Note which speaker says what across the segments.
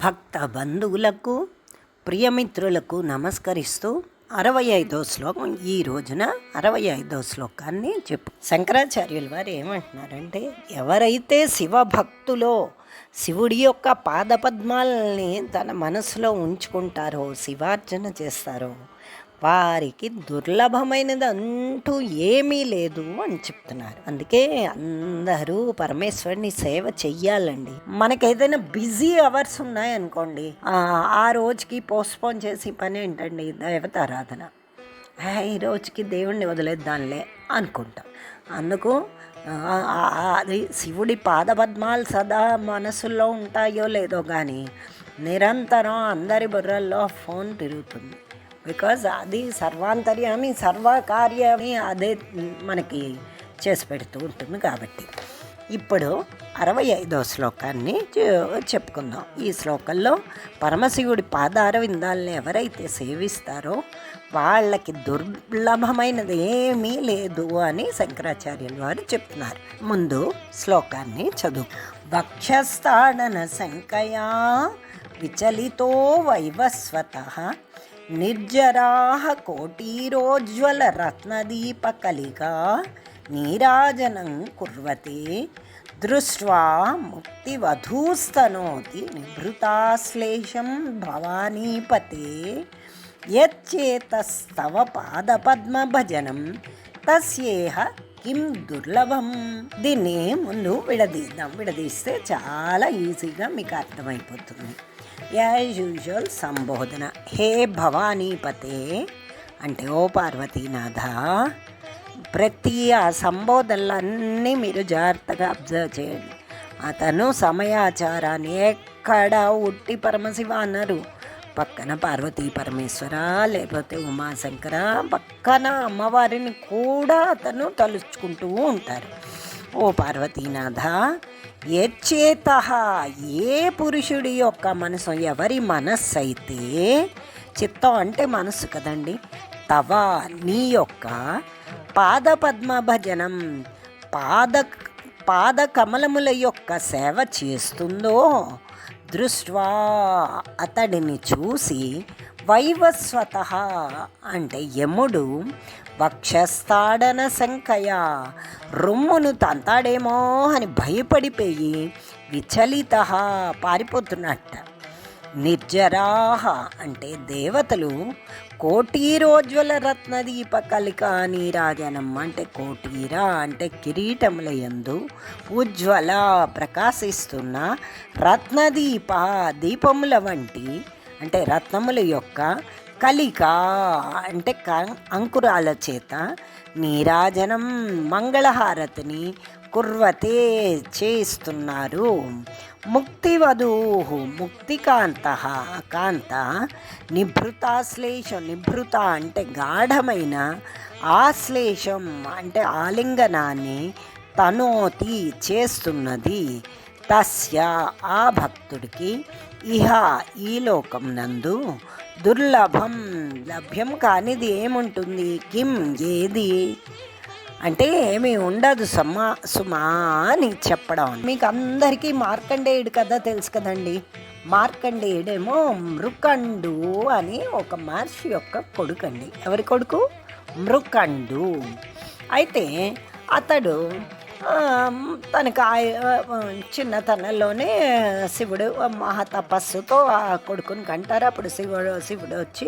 Speaker 1: భక్త బంధువులకు ప్రియమిత్రులకు నమస్కరిస్తూ 65వ శ్లోకం ఈ రోజున 65వ శ్లోకాన్ని శంకరాచార్యుల వారు ఏమంటున్నారంటే, ఎవరైతే శివభక్తులో శివుడి యొక్క పాదపద్మాలని తన మనసులో ఉంచుకుంటారో, శివార్చన చేస్తారో, వారికి దుర్లభమైనది అంటూ ఏమీ లేదు అని చెప్తున్నారు. అందుకే అందరూ పరమేశ్వరుని సేవ చెయ్యాలండి. మనకేదైనా బిజీ అవర్స్ ఉన్నాయనుకోండి, ఆ రోజుకి పోస్ట్పోన్ చేసి పని ఏంటండి, దేవతారాధన. ఈ రోజుకి దేవుణ్ణి వదిలేద్దాంలే అనుకుంటాం. అందుకు అది శివుడి పాదపద్మాలు సదా మనసులో ఉంటాయో లేదో కానీ నిరంతరం అందరి బుర్రల్లో ఫోన్ తిరుగుతుంది. బికాజ్ అది సర్వాంతర్యామి సర్వకార్యాన్ని అదే మనకి చేసి పెడుతూ ఉంటుంది. కాబట్టి ఇప్పుడు 65వ శ్లోకాన్ని చెప్పుకుందాం. ఈ శ్లోకంలో పరమశివుడి పాదార విందాలని ఎవరైతే సేవిస్తారో వాళ్ళకి దుర్లభమైనది ఏమీ లేదు అని శంకరాచార్యుల వారు చెప్తున్నారు. ముందు శ్లోకాన్ని చదువు. వక్షస్థాడన శంకయా విచలితో వైవస్వతః నిర్జరాః కోటీరోజ్వల రత్నదీపకలికా నీరాజనం కుర్వతే దృష్ట్వా ముక్తివధూస్తనోతి నిభృతాశ్లేషం భవానీపతే యచ్చేతస్తవ పాదపద్మభజనం తస్యేహ కిం దుర్లభం. దీన్ని ముందు విడదీస్తే చాలా ఈజీగా మీకు అర్థమైపోతుంది. యాజ్ యూజువల్ సంబోధన. హే భవానీపతే అంటే ఓ పార్వతీనాథ. ప్రతి ఆ సంబోధనలన్నీ మీరు జాగ్రత్తగా అబ్జర్వ్ చేయండి. అతను సమయాచారాన్ని ఎక్కడ ఉట్టి పరమశివ అన్నారు, పక్కన పార్వతీ పరమేశ్వర లేకపోతే ఉమాశంకర, పక్కన అమ్మవారిని కూడా అతను తలుచుకుంటూ ఉంటారు. ఓ పార్వతీనాథ, యచ్చేత ఏ పురుషుడి యొక్క మనసు, ఎవరి మనస్సు అయితే, చిత్తం అంటే మనస్సు కదండి, తవ నీ యొక్క పాదపద్మ భజనం పాద కమలముల యొక్క సేవ చేస్తుందో, దృష్ట్వా అతడిని చూసి, వైవస్వత అంటే యముడు, వక్షస్థాడన శంకయ రొమ్మును తంతాడేమో అని భయపడిపోయి విచలిత పారిపోతున్నట్ట. నిర్జరాహ అంటే దేవతలు కోటీరోజ్వల రత్నదీప కలికా నీరాజనం అంటే కోటీర అంటే కిరీటముల యందు ఉజ్వల ప్రకాశిస్తున్న రత్నదీప దీపముల వంటి అంటే రత్నముల యొక్క కలిక అంటే అంకురాల చేత నీరాజనం మంగళహారతిని కుర్వతే చేస్తున్నారు. ముక్తివధూః ముక్తికాంత కాంత నిభృతాశ్లేషం నిభృత అంటే గాఢమైన ఆశ్లేషం అంటే ఆలింగనాన్ని తనోతి చేస్తున్నది. తస్య ఆ భక్తుడికి ఇహ ఈ లోకం నందు దుర్లభం లభ్యం కానిది ఏముంటుంది, కిం ఏది అంటే ఏమీ ఉండదు సుమా అని చెప్పడం. మీకు అందరికీ మార్కండేయుడు కథ తెలుసు కదండి. మార్కండేయుడేమో మృకండు అని ఒక మహర్షి యొక్క కొడుకు అండి. ఎవరి కొడుకు? మృకండు. అయితే అతడు తనకు చిన్నతనంలోనే శివుడు మహాతపస్సుతో ఆ కొడుకుని కంటారు. అప్పుడు శివుడు వచ్చి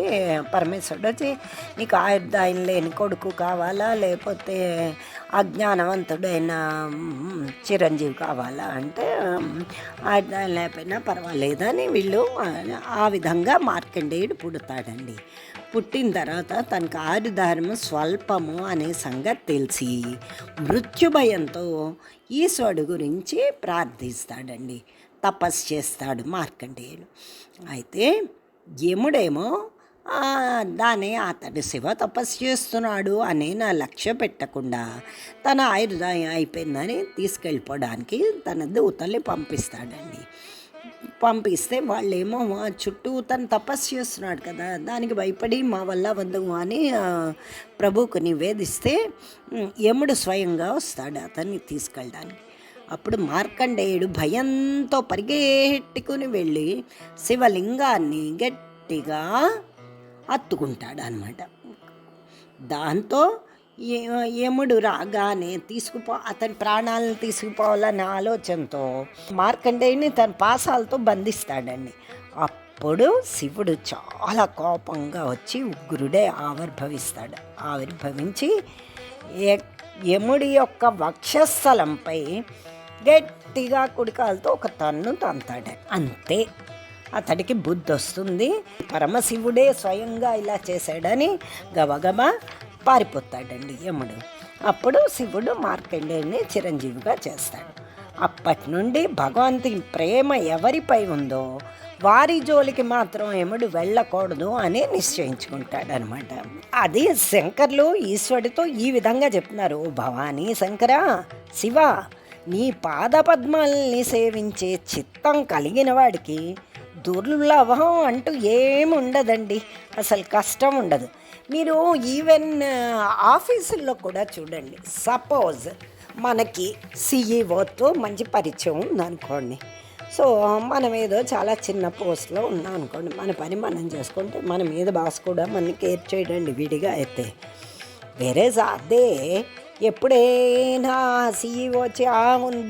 Speaker 1: పరమేశ్వరుడు వచ్చి, నీకు ఆయుర్దాయం లేని కొడుకు కావాలా లేకపోతే అజ్ఞానవంతుడైన చిరంజీవి కావాలా అంటే, ఆయుర్దాయం లేకపోయినా పర్వాలేదని వీళ్ళు ఆ విధంగా మార్కండేయుడు పుడతాడండి. పుట్టిన తర్వాత తనకు ఆయుర్దాయము స్వల్పము అనే సంగతి తెలిసి మృత్యుభయంతో ఈశ్వరుడు గురించి ప్రార్థిస్తాడండి, తపస్సు చేస్తాడు మార్కండేయుడు. అయితే యముడేమో దాన్ని అతడు శివ తపస్సు చేస్తున్నాడు అనే నా లక్ష్య పెట్టకుండా తన ఆయుర్దాయం అయిపోయిందని తీసుకెళ్ళిపోవడానికి తన దూతల్ని పంపిస్తాడండి. పంపిస్తే వాళ్ళేమో చుట్టూ తను తపస్సు చేస్తున్నాడు కదా, దానికి భయపడి మా వల్ల వద్దు అని ప్రభువుకు నివేదిస్తే యముడు స్వయంగా వస్తాడు అతన్ని తీసుకెళ్ళడానికి. అప్పుడు మార్కండేయుడు భయంతో పరిగెట్టుకుని వెళ్ళి శివలింగాన్ని గట్టిగా హత్తుకుంటాడు అన్నమాట. దాంతో యముడు రాగానే అతని ప్రాణాలను తీసుకుపోవాలనే ఆలోచనతో మార్కండేయుని తన పాసాలతో బంధిస్తాడండి. అప్పుడు శివుడు చాలా కోపంగా వచ్చి ఉగ్రుడే ఆవిర్భవించి యముడి యొక్క వక్షస్థలంపై గట్టిగా కుడికాలతో ఒక తన్ను తంతాడు. అంతే, అతడికి బుద్ధి వస్తుంది. పరమశివుడే స్వయంగా ఇలా చేశాడని గబగబా పారిపోతాడండి యముడు. అప్పుడు శివుడు మార్కండేయుని చిరంజీవిగా చేస్తాడు. అప్పటి నుండి భగవంతుని ప్రేమ ఎవరిపై ఉందో వారి జోలికి మాత్రం యముడు వెళ్ళకూడదు అని నిశ్చయించుకుంటాడు అనమాట. అది శంకర్లు ఈశ్వరుడితో ఈ విధంగా చెప్తున్నారు: ఓ భవానీ శంకర, శివ, నీ పాదపద్మాల్ని సేవించే చిత్తం కలిగిన వాడికి దుర్లభం అంటూ ఏముండదండి, అసలు కష్టం ఉండదు. మీరు ఈవెన్ ఆఫీసుల్లో కూడా చూడండి, సపోజ్ మనకి సిఈఓతో మంచి పరిచయం ఉందనుకోండి. సో మనం ఏదో చాలా చిన్న పోస్ట్లో ఉన్నాం అనుకోండి, మన పని మనం చేసుకుంటే మన మీద బాస్ కూడా మనకి కేర్ చేయడండి విడిగా అయితే. వేరే అదే ఎప్పుడైనా సిఈఓ వచ్చి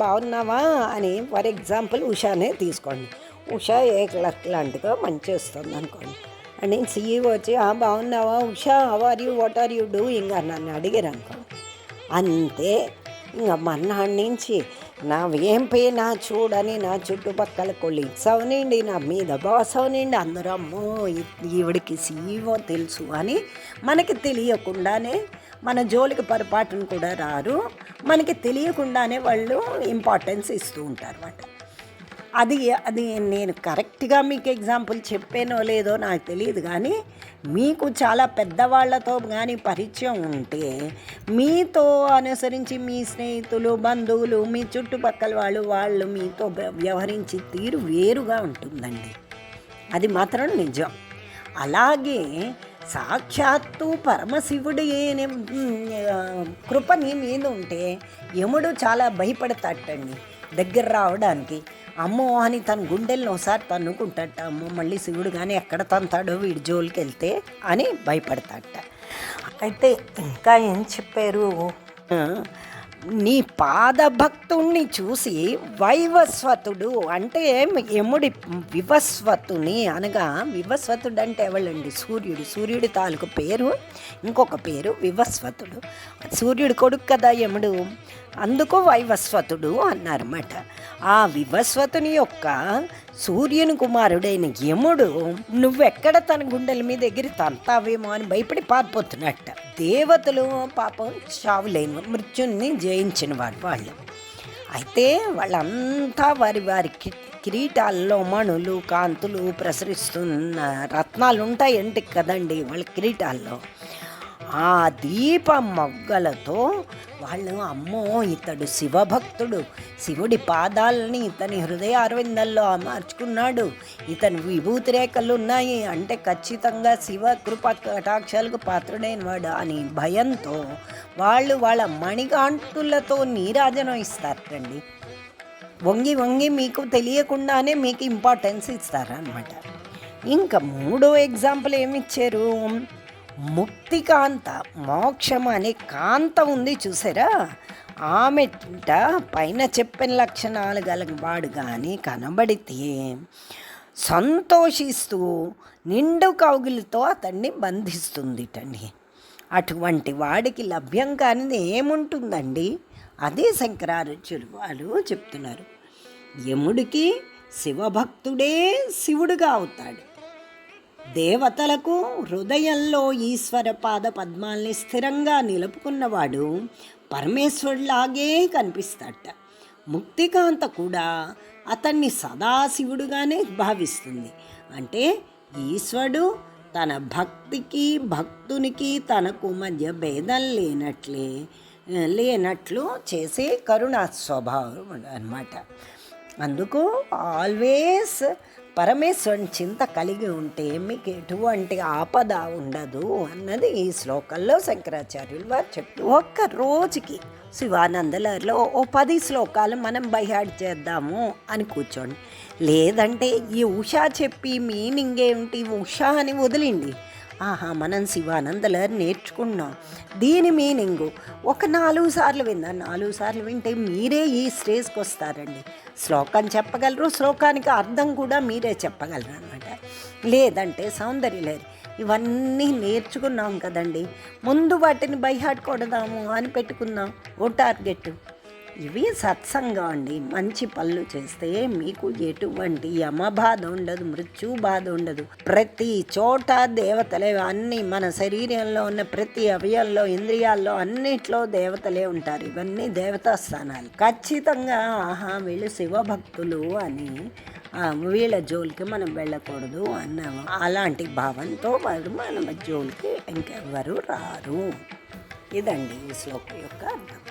Speaker 1: బాగున్నావా అని, ఫర్ ఎగ్జాంపుల్ ఉషానే తీసుకోండి. ఉషా ఏ క్లర్క్ లాంటిదో మంచి వస్తుంది అనుకోండి, అండ్ సిఈఓ వచ్చి బాగున్నావా Usha, how are you, what are you doing అని నన్ను అడిగారు అనుకోండి. అంతే, ఇంకా మన్నాడి నుంచి ఏం నా చూడని నా చుట్టుపక్కల కొలీగ్స్ అవనండి, నా మీద బాస్ అవనండి, అందరూ అమ్మో ఈవిడికి సీఈఓ తెలుసు అని మనకి తెలియకుండానే, మన జోలికి పొరపాటును కూడా రారు, మనకి తెలియకుండానే వాళ్ళు ఇంపార్టెన్స్ ఇస్తూ ఉంటారు అన్నమాట. అది నేను కరెక్ట్గా మీకు ఎగ్జాంపుల్ చెప్పానో లేదో నాకు తెలియదు, కానీ మీకు చాలా పెద్దవాళ్లతో కానీ పరిచయం ఉంటే మీతో అనుసరించి మీ స్నేహితులు, బంధువులు, మీ చుట్టుపక్కల వాళ్ళు మీతో వ్యవహరించి తీరు వేరుగా ఉంటుందండి. అది మాత్రం నిజం. అలాగే సాక్షాత్తు పరమశివుడి కృప నీ మీద ఉంటే యముడు చాలా భయపడతాటండి దగ్గర రావడానికి. అమ్మో అని తన గుండెల్లో ఒకసారి తన్నుకుంటాట, అమ్మో మళ్ళీ శివుడు కానీ ఎక్కడ తంతాడో వీడి జోలికి వెళ్తే అని భయపడతాట. అయితే ఇంకా ఏం చెప్పారు, నీ పాదభక్తుణ్ణి చూసి వైవస్వతుడు అంటే యముడి వివస్వతుని అనగా, వివస్వతుడు అంటే ఎవళ్ళండి, సూర్యుడి తాలూకు పేరు ఇంకొక పేరు వివస్వతుడు. సూర్యుడి కొడుకు కదా యముడు, అందుకు వైవస్వతుడు అన్నారన్నమాట. ఆ వివస్వతుని యొక్క సూర్యుని కుమారుడైన యముడు నువ్వెక్కడ తన గుండెల మీద ఎగిరి తంతావేమో అని భయపడి పారిపోతున్నట్ట. దేవతలు పాపం చావులేని మృత్యుని జయించిన వాళ్ళు. అయితే వాళ్ళంతా వారి కిరీటాల్లో మణులు, కాంతులు ప్రసరిస్తున్న రత్నాలు ఉంటాయంటే కదండి వాళ్ళ కిరీటాల్లో. ఆ దీప మొగ్గలతో వాళ్ళు అమ్మో ఇతడు శివభక్తుడు, శివుడి పాదాలని ఇతని హృదయ అరవిందల్లో అమర్చుకున్నాడు, ఇతని విభూతి రేఖలు ఉన్నాయి అంటే ఖచ్చితంగా శివ కృప కటాక్షాలకు పాత్రుడైన వాడు అని భయంతో వాళ్ళ మణిగాంటులతో నీరాజనం ఇస్తారండి. వంగి మీకు తెలియకుండానే మీకు ఇంపార్టెన్స్ ఇస్తారనమాట. ఇంకా మూడో ఎగ్జాంపుల్ ఏమిచ్చారు, ముక్తికాంత, మోక్షం అనే కాంత ఉంది చూసారా, ఆమెట పైన చెప్పిన లక్షణాలు గలవాడు కానీ కనబడితే సంతోషిస్తూ నిండు కౌగిలితో అతన్ని బంధిస్తుందిటండి. అటువంటి వాడికి లభ్యం కానిది ఏముంటుందండి? అదే శంకరాచార్యులు వారు చెప్తున్నారు. యముడికి శివభక్తుడే శివుడుగా అవుతాడు. దేవతలకు హృదయంలో ఈశ్వర పాద పద్మాల్ని స్థిరంగా నిలుపుకున్నవాడు పరమేశ్వరులాగే కనిపిస్తాడట. ముక్తికాంత కూడా అతన్ని సదాశివుడుగానే భావిస్తుంది. అంటే ఈశ్వరుడు తన భక్తునికి తనకు మధ్య భేదం లేనట్లు చేసే కరుణా స్వభావం అన్నమాట. అందుకు ఆల్వేస్ పరమేశ్వరుని చింత కలిగి ఉంటే మీకు ఎటువంటి ఆపద ఉండదు అన్నది ఈ శ్లోకంలో శంకరాచార్యులు వారు చెప్పారు. ఒక్క రోజుకి శివానందలహరిలో ఓ 10 శ్లోకాలు మనం బైహార్ట్ చేద్దాము అని కూర్చోండి. లేదంటే ఈ ఉషా చెప్పి మీనింగ్ ఏమిటి ఉషా అని వదిలిండి. మనం శివానందలహరి నేర్చుకున్నాం, దీని మీనింగు ఒక 4 సార్లు విందాం. 4 సార్లు వింటే మీరే ఈ స్టేజ్కి వస్తారండి. శ్లోకం చెప్పగలరు, శ్లోకానికి అర్థం కూడా మీరే చెప్పగలరు అనమాట. లేదంటే సౌందర్యలహరి ఇవన్నీ నేర్చుకున్నాం కదండి, ముందు వాటిని బైహార్ట్ కొడదాము అని పెట్టుకుందాం ఓ టార్గెట్. ఇవి సత్సంగం అండి. మంచి పనులు చేస్తే మీకు ఎటువంటి యమ బాధ ఉండదు, మృత్యు బాధ ఉండదు. ప్రతి చోట దేవతలే, అన్ని మన శరీరంలో ఉన్న ప్రతి అవయంలో, ఇంద్రియాల్లో అన్నిట్లో దేవతలే ఉంటారు. ఇవన్నీ దేవతా స్థానాలు. ఖచ్చితంగా వీళ్ళు శివభక్తులు అని వీళ్ళ జోలికి మనం వెళ్ళకూడదు అన్నాము. అలాంటి భావంతో వారు మన జోలికి ఇంకెవ్వరు రారు. ఇదండి ఈ శ్లోకం యొక్క అర్థం.